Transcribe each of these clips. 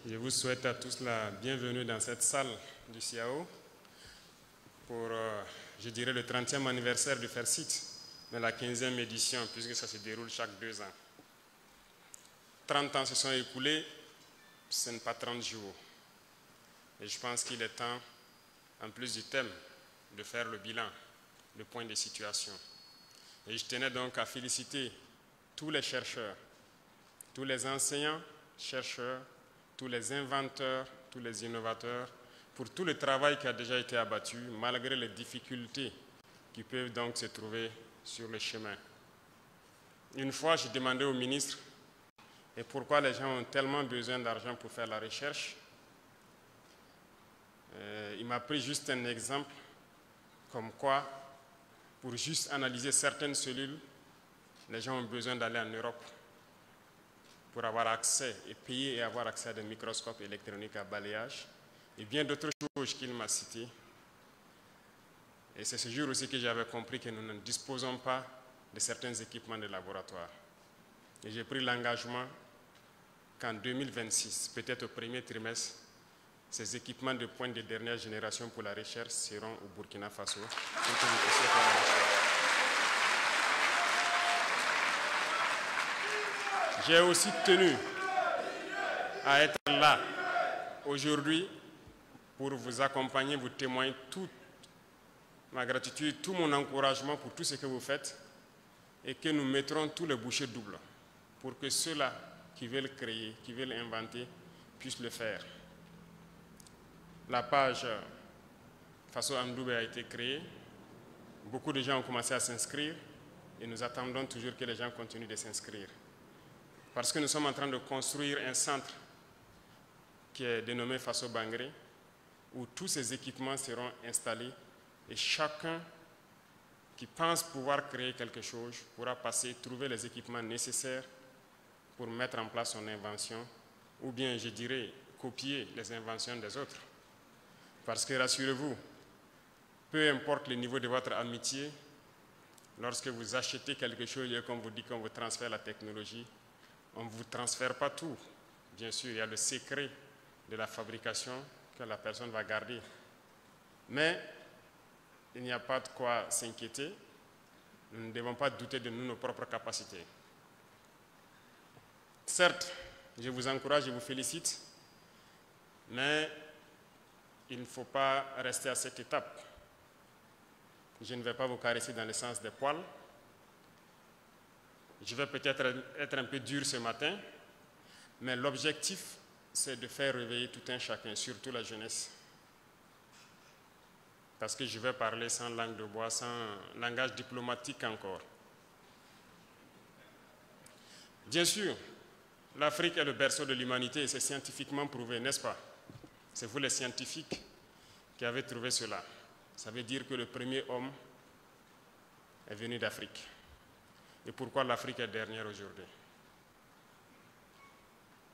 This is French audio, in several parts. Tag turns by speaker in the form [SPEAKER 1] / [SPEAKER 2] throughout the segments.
[SPEAKER 1] Je vous souhaite à tous la bienvenue dans cette salle du CIAO pour, je dirais, le 30e anniversaire du FAIRCIT, mais la 15e édition, puisque ça se déroule chaque 2 ans. 30 ans se sont écoulés, ce n'est pas 30 jours. Et je pense qu'il est temps, en plus du thème, de faire le bilan, le point de situation. Et je tenais donc à féliciter tous les chercheurs, tous les enseignants, chercheurs, tous les inventeurs, tous les innovateurs, pour tout le travail qui a déjà été abattu, malgré les difficultés qui peuvent donc se trouver sur le chemin. Une fois, j'ai demandé au ministre et pourquoi les gens ont tellement besoin d'argent pour faire la recherche. Il m'a pris juste un exemple, comme quoi, pour juste analyser certaines cellules, les gens ont besoin d'aller en Europe pour avoir accès et payer et avoir accès à des microscopes électroniques à balayage et bien d'autres choses qu'il m'a citées. Et c'est ce jour aussi que j'avais compris que nous ne disposons pas de certains équipements de laboratoire. Et j'ai pris l'engagement qu'en 2026, peut-être au premier trimestre, ces équipements de pointe de dernière génération pour la recherche seront au Burkina Faso pour que vous puissiez faire la recherche. J'ai aussi tenu à être là aujourd'hui pour vous accompagner, vous témoigner toute ma gratitude, tout mon encouragement pour tout ce que vous faites et que nous mettrons tous les bouchées doubles pour que ceux-là qui veulent créer, qui veulent inventer, puissent le faire. La page Faso Amdoubé a été créée, beaucoup de gens ont commencé à s'inscrire et nous attendons toujours que les gens continuent de s'inscrire. Parce que nous sommes en train de construire un centre qui est dénommé Faso Bangré, où tous ces équipements seront installés et chacun qui pense pouvoir créer quelque chose pourra passer, trouver les équipements nécessaires pour mettre en place son invention, ou bien, je dirais, copier les inventions des autres. Parce que, rassurez-vous, peu importe le niveau de votre amitié, lorsque vous achetez quelque chose et qu'on vous dit qu'on vous transfère la technologie, on ne vous transfère pas tout. Bien sûr, il y a le secret de la fabrication que la personne va garder. Mais il n'y a pas de quoi s'inquiéter. Nous ne devons pas douter de nous, nos propres capacités. Certes, je vous encourage, je vous félicite, mais il ne faut pas rester à cette étape. Je ne vais pas vous caresser dans le sens des poils. Je vais peut-être être un peu dur ce matin, mais l'objectif, c'est de faire réveiller tout un chacun, surtout la jeunesse. Parce que je vais parler sans langue de bois, sans langage diplomatique encore. Bien sûr, l'Afrique est le berceau de l'humanité et c'est scientifiquement prouvé, n'est-ce pas? C'est vous les scientifiques qui avez trouvé cela. Ça veut dire que le premier homme est venu d'Afrique. Et pourquoi l'Afrique est dernière aujourd'hui?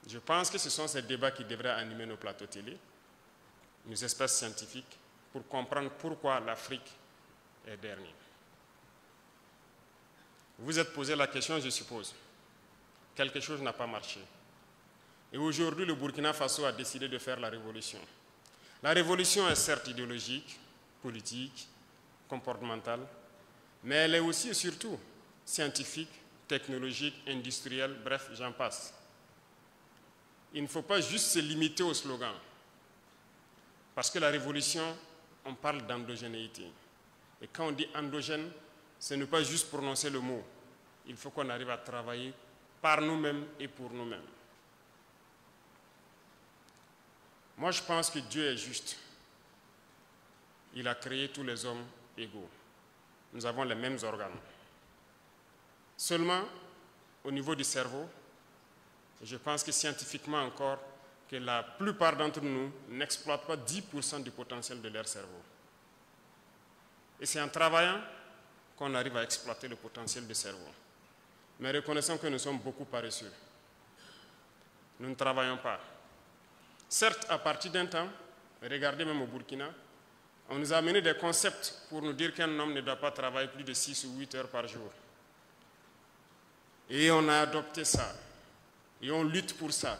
[SPEAKER 1] Je pense que ce sont ces débats qui devraient animer nos plateaux télé, nos espaces scientifiques, pour comprendre pourquoi l'Afrique est dernière. Vous vous êtes posé la question, je suppose. Quelque chose n'a pas marché. Et aujourd'hui, le Burkina Faso a décidé de faire la révolution. La révolution est certes idéologique, politique, comportementale, mais elle est aussi et surtout scientifique, technologique, industrielle, bref, j'en passe. Il ne faut pas juste se limiter au slogan. Parce que la révolution, on parle d'endogénéité. Et quand on dit endogène, ce n'est pas juste prononcer le mot. Il faut qu'on arrive à travailler par nous-mêmes et pour nous-mêmes. Moi, je pense que Dieu est juste. Il a créé tous les hommes égaux. Nous avons les mêmes organes. Seulement, au niveau du cerveau, je pense que scientifiquement encore, que la plupart d'entre nous n'exploitent pas 10% du potentiel de leur cerveau. Et c'est en travaillant qu'on arrive à exploiter le potentiel du cerveau. Mais reconnaissons que nous sommes beaucoup paresseux. Nous ne travaillons pas. Certes, à partir d'un temps, regardez même au Burkina, on nous a amené des concepts pour nous dire qu'un homme ne doit pas travailler plus de 6 ou 8 heures par jour. Et on a adopté ça. Et on lutte pour ça.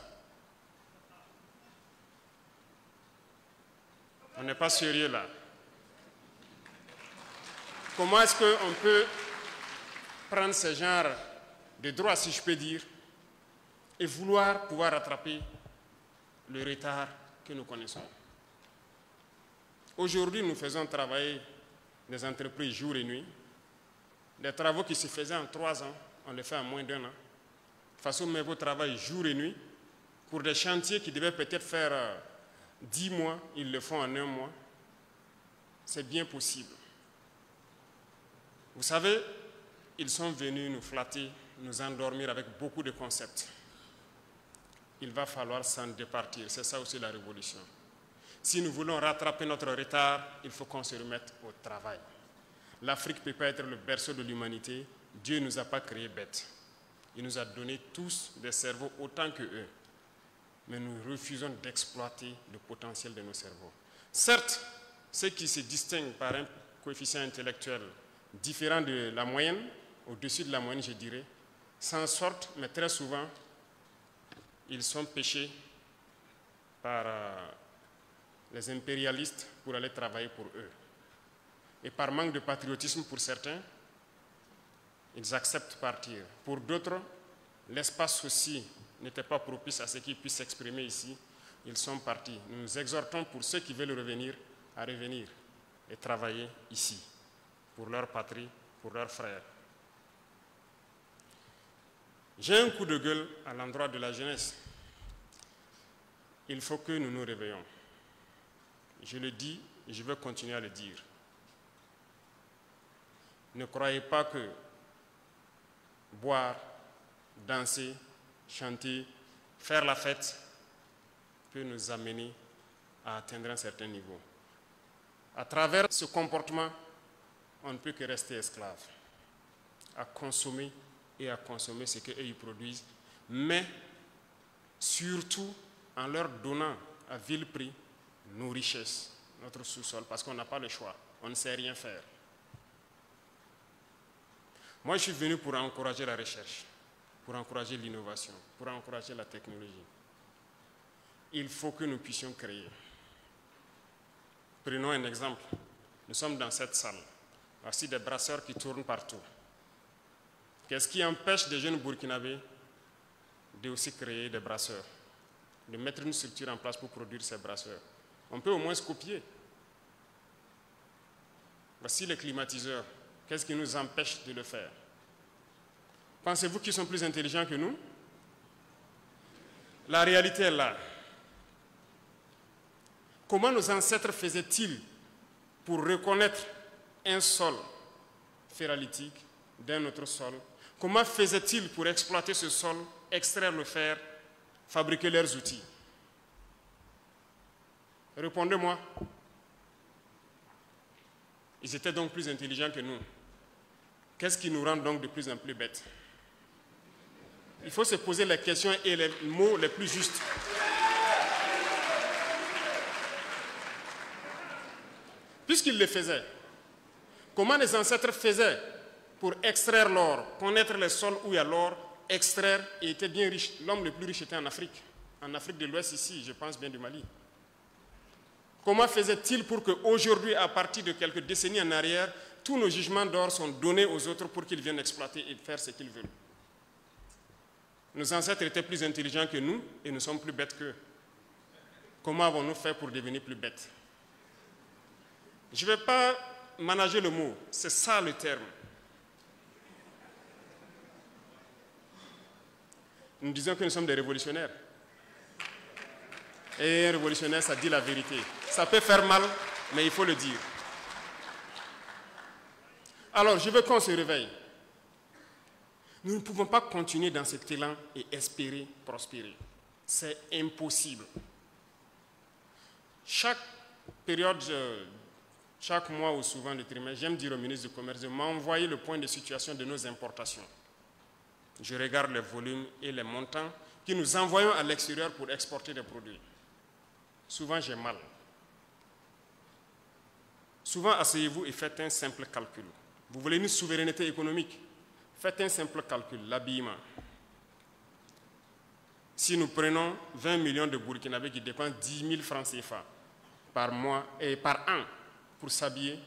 [SPEAKER 1] On n'est pas sérieux là. Comment est-ce qu'on peut prendre ce genre de droits, si je peux dire, et vouloir pouvoir rattraper le retard que nous connaissons? Aujourd'hui, nous faisons travailler des entreprises jour et nuit. Des travaux qui se faisaient en 3 ans, on les fait en moins d'1 an. Façon, mais vos travail jour et nuit. Pour des chantiers qui devaient peut-être faire 10 mois, ils le font en 1 mois. C'est bien possible. Vous savez, ils sont venus nous flatter, nous endormir avec beaucoup de concepts. Il va falloir s'en départir. C'est ça aussi la révolution. Si nous voulons rattraper notre retard, il faut qu'on se remette au travail. L'Afrique ne peut pas être le berceau de l'humanité. Dieu ne nous a pas créés bêtes. Il nous a donné tous des cerveaux autant qu'eux. Mais nous refusons d'exploiter le potentiel de nos cerveaux. Certes, ceux qui se distinguent par un coefficient intellectuel différent de la moyenne, au-dessus de la moyenne, je dirais, s'en sortent, mais très souvent, ils sont pêchés par les impérialistes pour aller travailler pour eux. Et par manque de patriotisme pour certains, ils acceptent partir. Pour d'autres, l'espace aussi n'était pas propice à ce qu'ils puissent s'exprimer ici. Ils sont partis. Nous nous exhortons pour ceux qui veulent revenir à revenir et travailler ici, pour leur patrie, pour leurs frères. J'ai un coup de gueule à l'endroit de la jeunesse. Il faut que nous nous réveillons. Je le dis et je veux continuer à le dire. Ne croyez pas que boire, danser, chanter, faire la fête peut nous amener à atteindre un certain niveau. À travers ce comportement, on ne peut que rester esclave, à consommer et à consommer ce qu'eux ils produisent, mais surtout en leur donnant à vil prix nos richesses, notre sous-sol, parce qu'on n'a pas le choix, on ne sait rien faire. Moi, je suis venu pour encourager la recherche, pour encourager l'innovation, pour encourager la technologie. Il faut que nous puissions créer. Prenons un exemple. Nous sommes dans cette salle. Voici des brasseurs qui tournent partout. Qu'est-ce qui empêche des jeunes Burkinabés de aussi créer des brasseurs, de mettre une structure en place pour produire ces brasseurs? On peut au moins se copier. Voici les climatiseurs. Qu'est-ce qui nous empêche de le faire? Pensez-vous qu'ils sont plus intelligents que nous? La réalité est là. Comment nos ancêtres faisaient-ils pour reconnaître un sol ferralitique d'un autre sol? Comment faisaient-ils pour exploiter ce sol, extraire le fer, fabriquer leurs outils? Répondez-moi. Ils étaient donc plus intelligents que nous. Qu'est-ce qui nous rend donc de plus en plus bêtes? Il faut se poser les questions et les mots les plus justes. Puisqu'ils le faisaient, comment les ancêtres faisaient pour extraire l'or, connaître les sols où il y a l'or, extraire et étaient bien riches? L'homme le plus riche était en Afrique de l'Ouest ici, je pense bien du Mali. Comment faisait-il pour qu'aujourd'hui, à partir de quelques décennies en arrière, tous nos jugements d'or sont donnés aux autres pour qu'ils viennent exploiter et faire ce qu'ils veulent? Nos ancêtres étaient plus intelligents que nous et nous sommes plus bêtes qu'eux. Comment avons-nous fait pour devenir plus bêtes? Je ne vais pas manager le mot, c'est ça le terme. Nous disons que nous sommes des révolutionnaires. Et un révolutionnaire, ça dit la vérité. Ça peut faire mal, mais il faut le dire. Alors, je veux qu'on se réveille. Nous ne pouvons pas continuer dans cet élan et espérer prospérer. C'est impossible. Chaque période, chaque mois ou souvent le trimestre, j'aime dire au ministre du Commerce de m'envoyer le point de situation de nos importations. Je regarde les volumes et les montants que nous envoyons à l'extérieur pour exporter des produits. Souvent, j'ai mal. Souvent, asseyez-vous et faites un simple calcul. Vous voulez une souveraineté économique? Faites un simple calcul, l'habillement. Si nous prenons 20 millions de Burkinabés qui dépensent 10 000 francs CFA par mois et par an pour s'habiller,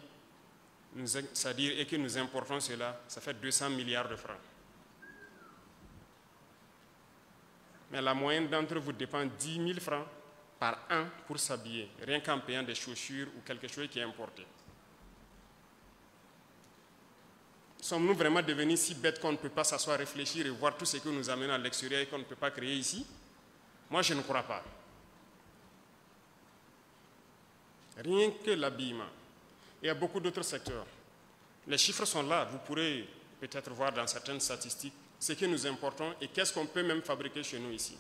[SPEAKER 1] c'est-à-dire et que nous importons cela, ça fait 200 milliards de francs. Mais la moyenne d'entre vous dépend 10 000 francs par an pour s'habiller, rien qu'en payant des chaussures ou quelque chose qui est importé. Sommes-nous vraiment devenus si bêtes qu'on ne peut pas s'asseoir, réfléchir et voir tout ce que nous amenons à l'extérieur et qu'on ne peut pas créer ici? Moi, je ne crois pas. Rien que l'habillement. Il y a beaucoup d'autres secteurs. Les chiffres sont là. Vous pourrez peut-être voir dans certaines statistiques ce que nous importons et qu'est-ce qu'on peut même fabriquer chez nous ici.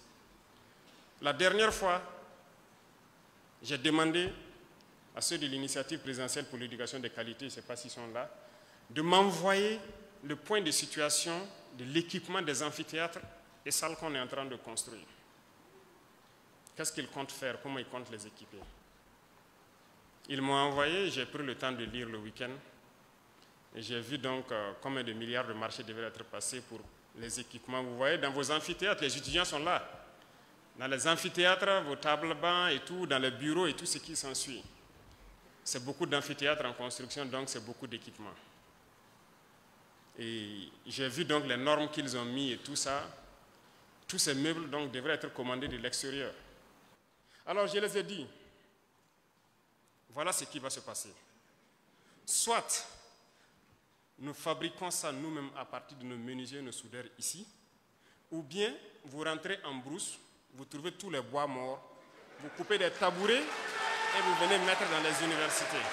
[SPEAKER 1] La dernière fois, j'ai demandé à ceux de l'initiative présidentielle pour l'éducation de qualité, je ne sais pas s'ils sont là, de m'envoyer le point de situation de l'équipement des amphithéâtres et salles qu'on est en train de construire. Qu'est-ce qu'ils comptent faire? Comment ils comptent les équiper? Ils m'ont envoyé, j'ai pris le temps de lire le week-end, et j'ai vu donc combien de milliards de marchés devaient être passés pour les équipements. Vous voyez, dans vos amphithéâtres, les étudiants sont là. Dans les amphithéâtres, vos tables bancs et tout, dans les bureaux et tout ce qui s'ensuit. C'est beaucoup d'amphithéâtres en construction, donc c'est beaucoup d'équipements. Et j'ai vu donc les normes qu'ils ont mis et tout ça. Tous ces meubles donc devraient être commandés de l'extérieur. Alors je les ai dit, voilà ce qui va se passer. Soit nous fabriquons ça nous-mêmes à partir de nos menuisiers, nos soudeurs ici, ou bien vous rentrez en brousse, vous trouvez tous les bois morts, vous coupez des tabourets et vous venez mettre dans les universités.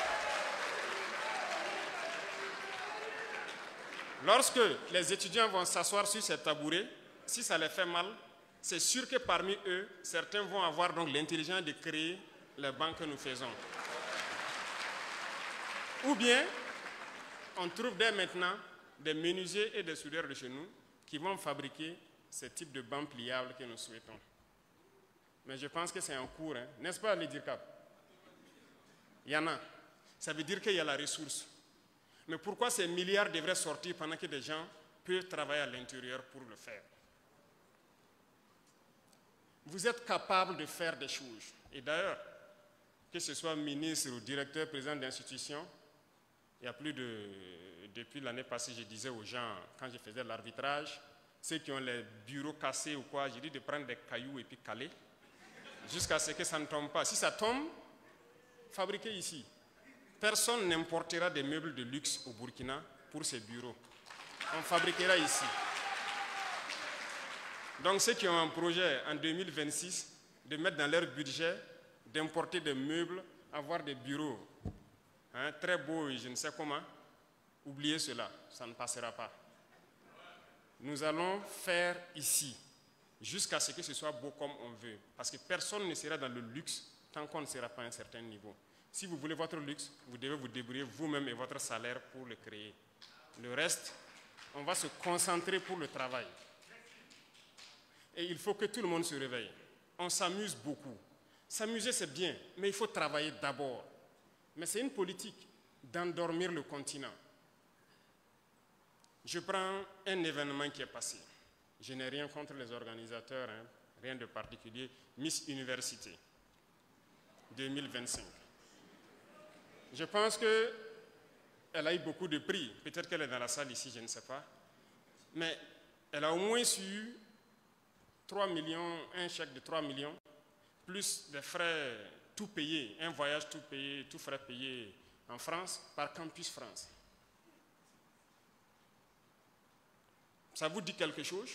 [SPEAKER 1] Lorsque les étudiants vont s'asseoir sur ces tabourets, si ça les fait mal, c'est sûr que parmi eux, certains vont avoir donc l'intelligence de créer les bancs que nous faisons. Ou bien, on trouve dès maintenant des menuisiers et des soudeurs de chez nous qui vont fabriquer ce type de bancs pliables que nous souhaitons. Mais je pense que c'est en cours, hein? N'est-ce pas, les DIRCAP? Il y en a. Ça veut dire qu'il y a la ressource. Mais pourquoi ces milliards devraient sortir pendant que des gens peuvent travailler à l'intérieur pour le faire? Vous êtes capable de faire des choses. Et d'ailleurs, que ce soit ministre ou directeur, président d'institution, il y a plus de... Depuis l'année passée, je disais aux gens, quand je faisais l'arbitrage, ceux qui ont les bureaux cassés ou quoi, j'ai dit de prendre des cailloux et puis caler, jusqu'à ce que ça ne tombe pas. Si ça tombe, fabriquez ici. Personne n'importera des meubles de luxe au Burkina pour ces bureaux. On fabriquera ici. Donc ceux qui ont un projet en 2026 de mettre dans leur budget d'importer des meubles, avoir des bureaux très beaux et je ne sais comment, oubliez cela, ça ne passera pas. Nous allons faire ici jusqu'à ce que ce soit beau comme on veut. Parce que personne ne sera dans le luxe tant qu'on ne sera pas à un certain niveau. Si vous voulez votre luxe, vous devez vous débrouiller vous-même et votre salaire pour le créer. Le reste, on va se concentrer pour le travail. Et il faut que tout le monde se réveille. On s'amuse beaucoup. S'amuser, c'est bien, mais il faut travailler d'abord. Mais c'est une politique d'endormir le continent. Je prends un événement qui est passé. Je n'ai rien contre les organisateurs, rien de particulier. Miss Université 2025. Je pense qu'elle a eu beaucoup de prix. Peut-être qu'elle est dans la salle ici, je ne sais pas. Mais elle a au moins eu 3 millions, un chèque de 3 millions, plus des frais tout payés, un voyage tout payé, tout frais payé en France par Campus France. Ça vous dit quelque chose?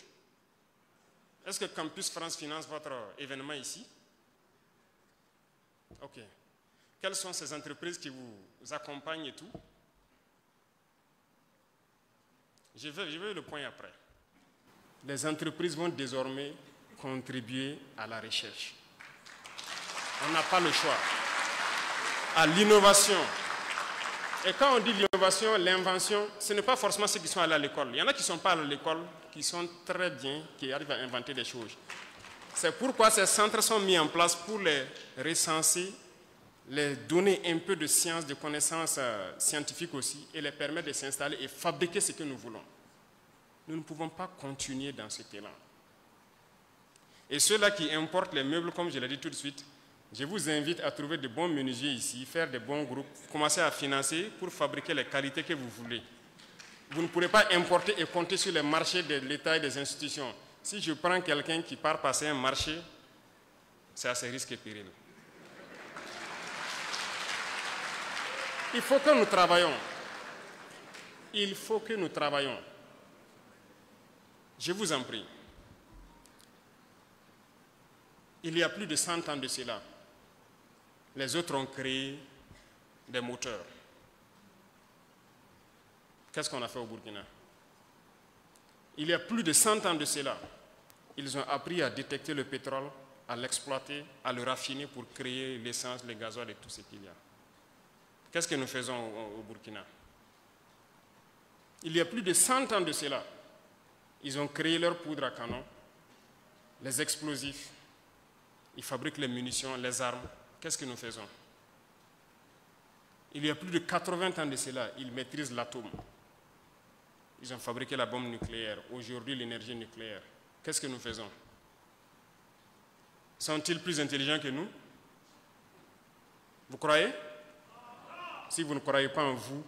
[SPEAKER 1] Est-ce que Campus France finance votre événement ici? Ok. Quelles sont ces entreprises qui vous accompagnent et tout? Je vais le point après. Les entreprises vont désormais contribuer à la recherche. On n'a pas le choix. À l'innovation. Et quand on dit l'innovation, l'invention, ce n'est pas forcément ceux qui sont allés à l'école. Il y en a qui ne sont pas allés à l'école, qui sont très bien, qui arrivent à inventer des choses. C'est pourquoi ces centres sont mis en place pour les recenser, les donner un peu de science, de connaissances scientifiques aussi, et les permettre de s'installer et fabriquer ce que nous voulons. Nous ne pouvons pas continuer dans ce élan. Et ceux-là qui importent les meubles, comme je l'ai dit tout de suite, Je vous invite à trouver de bons menuisiers ici, faire de bons groupes, commencer à financer pour fabriquer les qualités que vous voulez. Vous ne pourrez pas importer et compter sur les marchés de l'État et des institutions. Si je prends quelqu'un qui part passer un marché, c'est à ses risques et périls. Il faut que nous travaillions. Il faut que nous travaillions. Je vous en prie. Il y a plus de 100 ans de cela, les autres ont créé des moteurs. Qu'est-ce qu'on a fait au Burkina? Il y a plus de 100 ans de cela, ils ont appris à détecter le pétrole, à l'exploiter, à le raffiner pour créer l'essence, le gasoil et tout ce qu'il y a. Qu'est-ce que nous faisons au Burkina? Il y a plus de 100 ans de cela, ils ont créé leur poudre à canon, les explosifs, ils fabriquent les munitions, les armes. Qu'est-ce que nous faisons? Il y a plus de 80 ans de cela, ils maîtrisent l'atome. Ils ont fabriqué la bombe nucléaire. Aujourd'hui, l'énergie nucléaire. Qu'est-ce que nous faisons? Sont-ils plus intelligents que nous? Vous croyez? Si vous ne croyez pas en vous,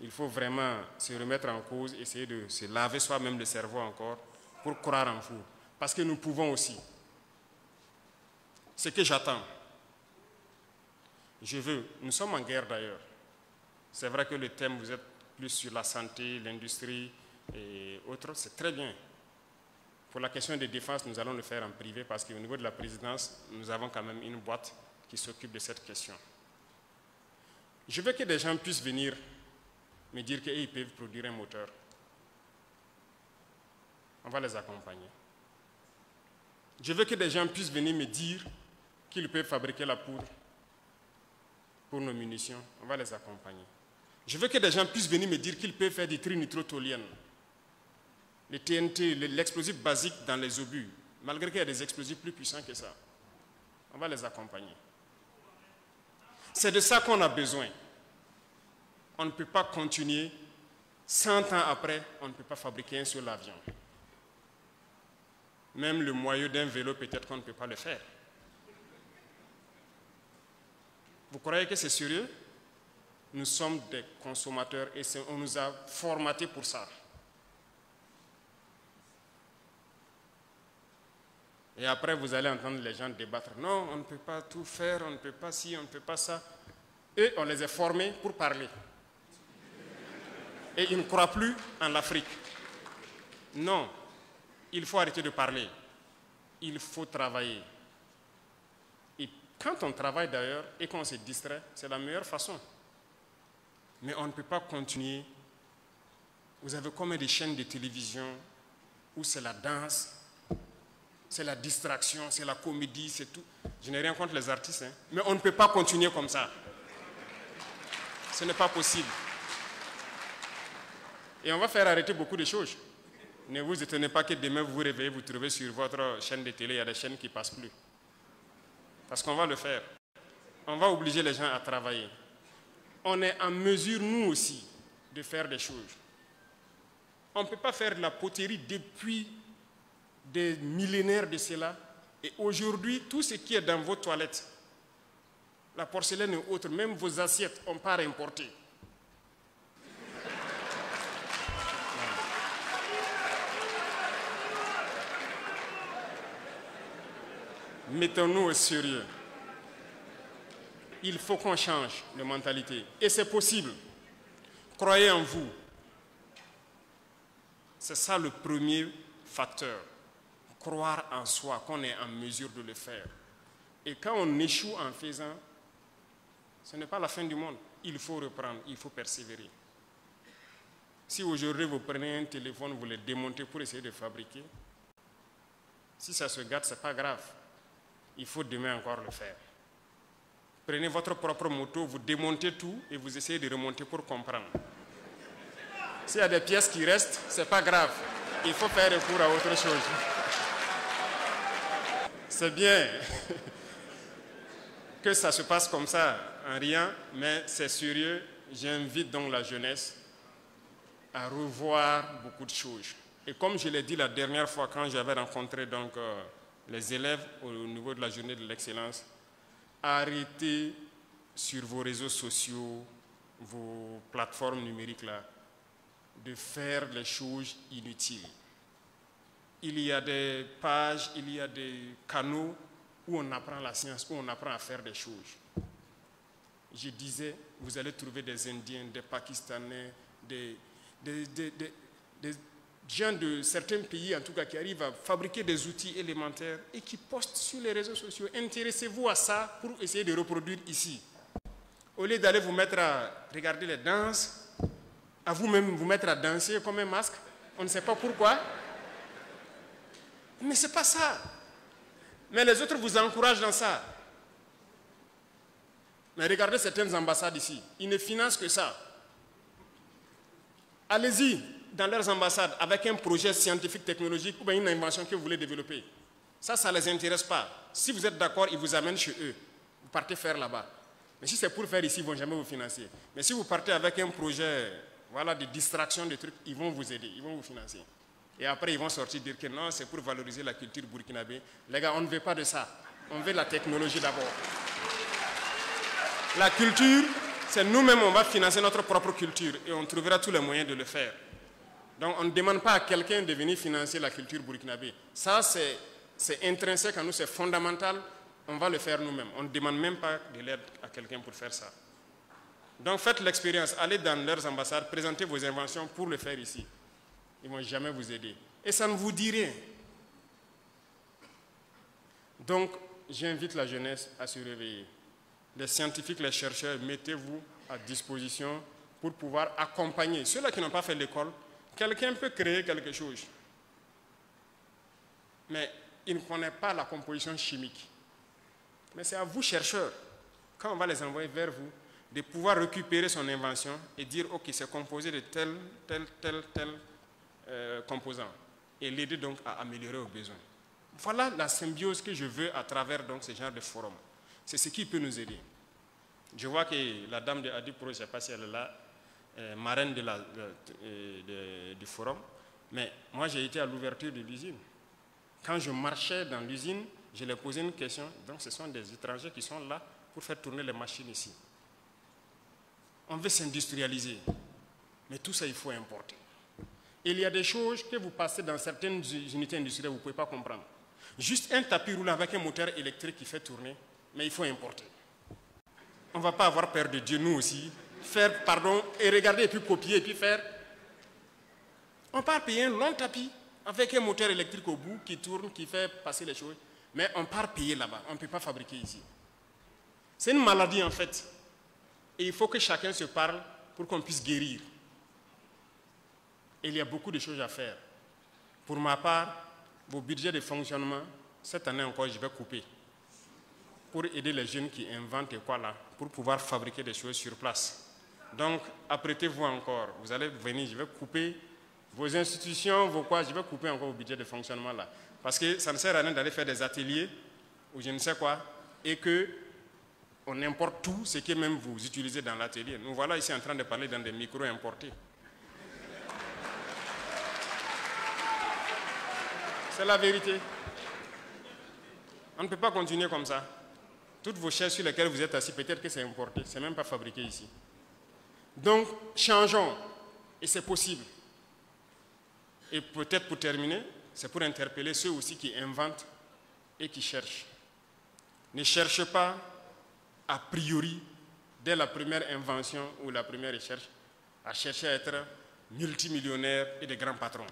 [SPEAKER 1] il faut vraiment se remettre en cause, essayer de se laver soi-même le cerveau encore pour croire en vous. Parce que nous pouvons aussi. Ce que j'attends, nous sommes en guerre d'ailleurs. C'est vrai que le thème, vous êtes plus sur la santé, l'industrie et autres, c'est très bien. Pour la question de défense, nous allons le faire en privé parce qu'au niveau de la présidence, nous avons quand même une boîte qui s'occupe de cette question. Je veux que des gens puissent venir me dire qu'ils peuvent produire un moteur. On va les accompagner. Je veux que des gens puissent venir me dire qu'ils peuvent fabriquer la poudre pour nos munitions. On va les accompagner. Je veux que des gens puissent venir me dire qu'ils peuvent faire du trinitrotoluène, le TNT, l'explosif basique dans les obus, malgré qu'il y a des explosifs plus puissants que ça. On va les accompagner. C'est de ça qu'on a besoin. On ne peut pas continuer, 100 ans après, on ne peut pas fabriquer un seul avion. Même le moyeu d'un vélo, peut-être qu'on ne peut pas le faire. Vous croyez que c'est sérieux? Nous sommes des consommateurs et on nous a formatés pour ça. Et après, vous allez entendre les gens débattre. Non, on ne peut pas tout faire, on ne peut pas ci, on ne peut pas ça. Eux, on les a formés pour parler. Et ils ne croient plus en l'Afrique. Non, il faut arrêter de parler. Il faut travailler. Et quand on travaille d'ailleurs et qu'on se distrait, c'est la meilleure façon. Mais on ne peut pas continuer. Vous avez combien de chaînes de télévision où c'est la danse, c'est la distraction, c'est la comédie, c'est tout. Je n'ai rien contre les artistes, hein, mais on ne peut pas continuer comme ça. Ce n'est pas possible. Et on va faire arrêter beaucoup de choses. Ne vous étonnez pas que demain vous vous réveillez, vous trouvez sur votre chaîne de télé, il y a des chaînes qui ne passent plus. Parce qu'on va le faire. On va obliger les gens à travailler. On est en mesure, nous aussi, de faire des choses. On ne peut pas faire de la poterie depuis des millénaires de cela. Et aujourd'hui, tout ce qui est dans vos toilettes, la porcelaine et autres, même vos assiettes, on part importer. Mettons-nous au sérieux. Il faut qu'on change de mentalité. Et c'est possible. Croyez en vous. C'est ça le premier facteur. Croire en soi, qu'on est en mesure de le faire. Et quand on échoue en faisant, ce n'est pas la fin du monde. Il faut reprendre, il faut persévérer. Si aujourd'hui vous prenez un téléphone, vous le démontez pour essayer de fabriquer, si ça se gâte, ce n'est pas grave. Il faut demain encore le faire. Prenez votre propre moto, vous démontez tout et vous essayez de remonter pour comprendre. S'il y a des pièces qui restent, ce n'est pas grave. Il faut faire recours à autre chose. C'est bien que ça se passe comme ça, en riant, mais c'est sérieux. J'invite donc la jeunesse à revoir beaucoup de choses. Et comme je l'ai dit la dernière fois quand j'avais rencontré donc, les élèves au niveau de la journée de l'excellence, arrêtez sur vos réseaux sociaux, vos plateformes numériques là, de faire les choses inutiles. Il y a des pages, il y a des canaux où on apprend la science, où on apprend à faire des choses. Je disais, vous allez trouver des Indiens, des Pakistanais, des gens de certains pays, en tout cas, qui arrivent à fabriquer des outils élémentaires et qui postent sur les réseaux sociaux. Intéressez-vous à ça pour essayer de reproduire ici. Au lieu d'aller vous mettre à regarder les danses, à vous-même vous mettre à danser comme un masque, on ne sait pas pourquoi. Mais ce n'est pas ça. Mais les autres vous encouragent dans ça. Mais regardez certaines ambassades ici, ils ne financent que ça. Allez-y dans leurs ambassades avec un projet scientifique, technologique ou bien une invention que vous voulez développer. Ça ne les intéresse pas. Si vous êtes d'accord, ils vous amènent chez eux. Vous partez faire là-bas. Mais si c'est pour faire ici, ils ne vont jamais vous financer. Mais si vous partez avec un projet, voilà, de distraction, de trucs, ils vont vous aider, ils vont vous financer. Et après, ils vont sortir dire que non, c'est pour valoriser la culture burkinabé. Les gars, on ne veut pas de ça. On veut la technologie d'abord. La culture, c'est nous-mêmes, on va financer notre propre culture et on trouvera tous les moyens de le faire. Donc, on ne demande pas à quelqu'un de venir financer la culture burkinabé. Ça, c'est intrinsèque à nous, c'est fondamental. On va le faire nous-mêmes. On ne demande même pas de l'aide à quelqu'un pour faire ça. Donc, faites l'expérience. Allez dans leurs ambassades, présentez vos inventions pour le faire ici. Ils ne vont jamais vous aider. Et ça ne vous dit rien. Donc, j'invite la jeunesse à se réveiller. Les scientifiques, les chercheurs, mettez-vous à disposition pour pouvoir accompagner. Ceux-là qui n'ont pas fait l'école, quelqu'un peut créer quelque chose. Mais il ne connaît pas la composition chimique. Mais c'est à vous, chercheurs, quand on va les envoyer vers vous, de pouvoir récupérer son invention et dire, OK, c'est composé de tel composant. Et l'aider donc à améliorer aux besoins. Voilà la symbiose que je veux à travers donc, ce genre de forum. C'est ce qui peut nous aider. Je vois que la dame de Adipro, je ne sais pas si elle est là, marraine du forum, mais moi j'ai été à l'ouverture de l'usine. Quand je marchais dans l'usine, je leur posais une question. Donc ce sont des étrangers qui sont là pour faire tourner les machines ici. On veut s'industrialiser, mais tout ça il faut importer. Et il y a des choses que vous passez dans certaines unités industrielles, vous ne pouvez pas comprendre. Juste un tapis roulant avec un moteur électrique qui fait tourner, mais il faut importer. On ne va pas avoir peur de Dieu, nous aussi. Faire, pardon, et regarder, et puis copier, et puis faire. On part payer un long tapis avec un moteur électrique au bout qui tourne, qui fait passer les choses. Mais on part payer là-bas. On ne peut pas fabriquer ici. C'est une maladie en fait. Et il faut que chacun se parle pour qu'on puisse guérir. Et il y a beaucoup de choses à faire. Pour ma part, vos budgets de fonctionnement, cette année encore, je vais couper. Pour aider les jeunes qui inventent et quoi là, pour pouvoir fabriquer des choses sur place. Donc, apprêtez-vous encore. Vous allez venir, je vais couper vos institutions, vos quoi, je vais couper encore vos budgets de fonctionnement là. Parce que ça ne sert à rien d'aller faire des ateliers ou je ne sais quoi, et qu'on importe tout ce que même vous utilisez dans l'atelier. Nous voilà ici en train de parler dans des micros importés. C'est la vérité. On ne peut pas continuer comme ça. Toutes vos chaises sur lesquelles vous êtes assis, peut-être que c'est importé, ce n'est même pas fabriqué ici. Donc, changeons, et c'est possible. Et peut-être pour terminer, c'est pour interpeller ceux aussi qui inventent et qui cherchent. Ne cherchez pas, a priori, dès la première invention ou la première recherche, à chercher à être multimillionnaire et de grands patrons.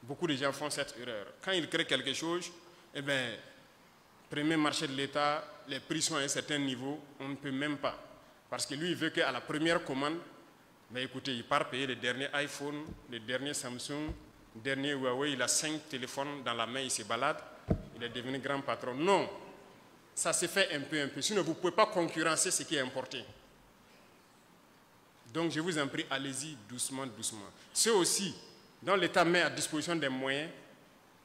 [SPEAKER 1] Beaucoup de gens font cette erreur. Quand ils créent quelque chose, eh bien, premier marché de l'État, les prix sont à un certain niveau, on ne peut même pas. Parce que lui, il veut qu'à la première commande, mais écoutez, il part payer les derniers iPhone, les derniers Samsung, les derniers Huawei, il a 5 téléphones dans la main, il se balade, il est devenu grand patron. Non, ça se fait un peu. Sinon, vous ne pouvez pas concurrencer ce qui est importé. Donc, je vous en prie, allez-y doucement. Ceux aussi, dont l'État met à disposition des moyens,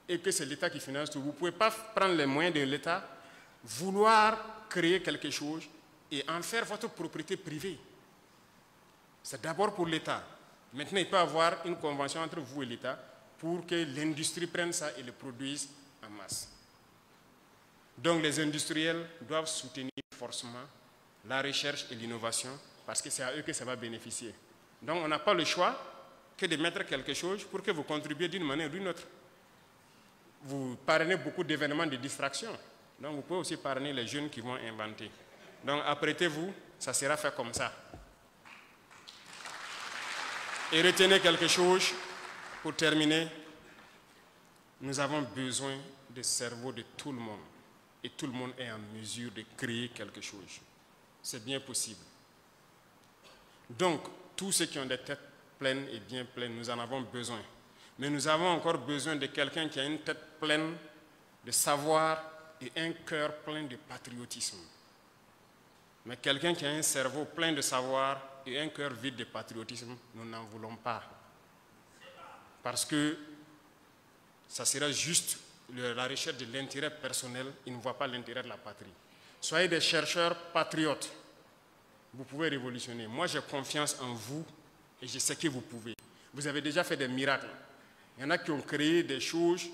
[SPEAKER 1] et que c'est l'État qui finance tout. Vous ne pouvez pas prendre les moyens de l'État, vouloir créer quelque chose et en faire votre propriété privée. C'est d'abord pour l'État. Maintenant, il peut y avoir une convention entre vous et l'État pour que l'industrie prenne ça et le produise en masse. Donc les industriels doivent soutenir forcément la recherche et l'innovation parce que c'est à eux que ça va bénéficier. Donc on n'a pas le choix que de mettre quelque chose pour que vous contribuiez d'une manière ou d'une autre. Vous parrainez beaucoup d'événements de distraction. Donc vous pouvez aussi parrainer les jeunes qui vont inventer. Donc apprêtez-vous, ça sera fait comme ça. Et retenez quelque chose pour terminer. Nous avons besoin des cerveaux de tout le monde. Et tout le monde est en mesure de créer quelque chose. C'est bien possible. Donc, tous ceux qui ont des têtes pleines et bien pleines, nous en avons besoin. Mais nous avons encore besoin de quelqu'un qui a une tête pleine de savoir et un cœur plein de patriotisme. Mais quelqu'un qui a un cerveau plein de savoir et un cœur vide de patriotisme, nous n'en voulons pas. Parce que ça sera juste la recherche de l'intérêt personnel, il ne voit pas l'intérêt de la patrie. Soyez des chercheurs patriotes. Vous pouvez révolutionner. Moi, j'ai confiance en vous et je sais que vous pouvez. Vous avez déjà fait des miracles. Il y en a qui ont créé des choses,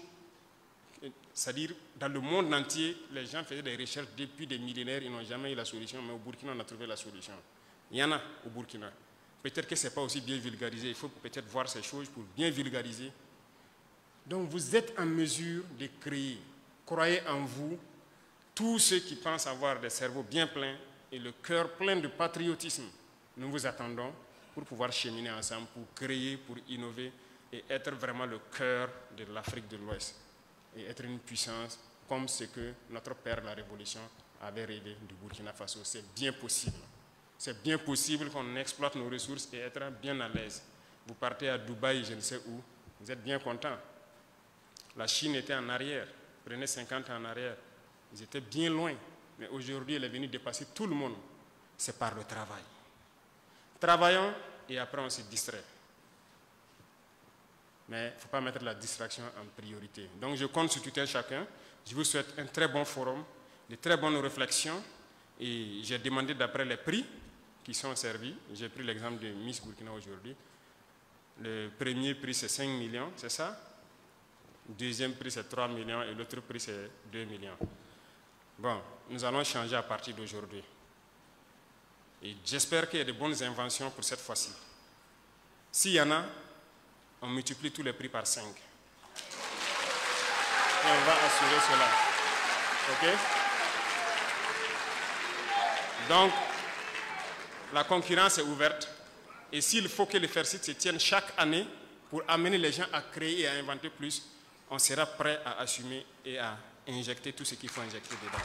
[SPEAKER 1] c'est-à-dire dans le monde entier, les gens faisaient des recherches depuis des millénaires, ils n'ont jamais eu la solution, mais au Burkina, on a trouvé la solution. Il y en a au Burkina. Peut-être que ce n'est pas aussi bien vulgarisé. Il faut peut-être voir ces choses pour bien vulgariser. Donc vous êtes en mesure de créer. Croyez en vous. Tous ceux qui pensent avoir des cerveaux bien pleins et le cœur plein de patriotisme, nous vous attendons pour pouvoir cheminer ensemble, pour créer, pour innover et être vraiment le cœur de l'Afrique de l'Ouest et être une puissance comme ce que notre père, la Révolution, avait rêvé du Burkina Faso. C'est bien possible. C'est bien possible qu'on exploite nos ressources et être bien à l'aise. Vous partez à Dubaï, je ne sais où, vous êtes bien content. La Chine était en arrière, prenez 50 ans en arrière. Ils étaient bien loin, mais aujourd'hui, elle est venue dépasser tout le monde. C'est par le travail. Travaillons et après on se distrait. Mais il ne faut pas mettre la distraction en priorité. Donc je compte sur tout un chacun. Je vous souhaite un très bon forum, de très bonnes réflexions. Et j'ai demandé d'après les prix qui sont servis. J'ai pris l'exemple de Miss Burkina aujourd'hui. Le premier prix c'est 5 millions, c'est ça? Le deuxième prix c'est 3 millions et l'autre prix c'est 2 millions. Bon, nous allons changer à partir d'aujourd'hui. Et j'espère qu'il y a de bonnes inventions pour cette fois-ci. S'il y en a, on multiplie tous les prix par 5. Et on va assurer cela. OK? Donc, la concurrence est ouverte. Et s'il faut que les FAIRCIT se tiennent chaque année pour amener les gens à créer et à inventer plus, on sera prêt à assumer et à injecter tout ce qu'il faut injecter dedans.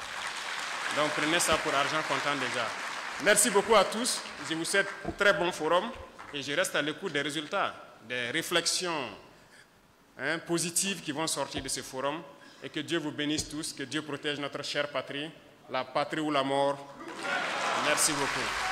[SPEAKER 1] Donc, prenez ça pour argent comptant déjà. Merci beaucoup à tous. Je vous souhaite un très bon forum et je reste à l'écoute des résultats, des réflexions positives qui vont sortir de ce forum et que Dieu vous bénisse tous, que Dieu protège notre chère patrie, la patrie ou la mort. Merci beaucoup.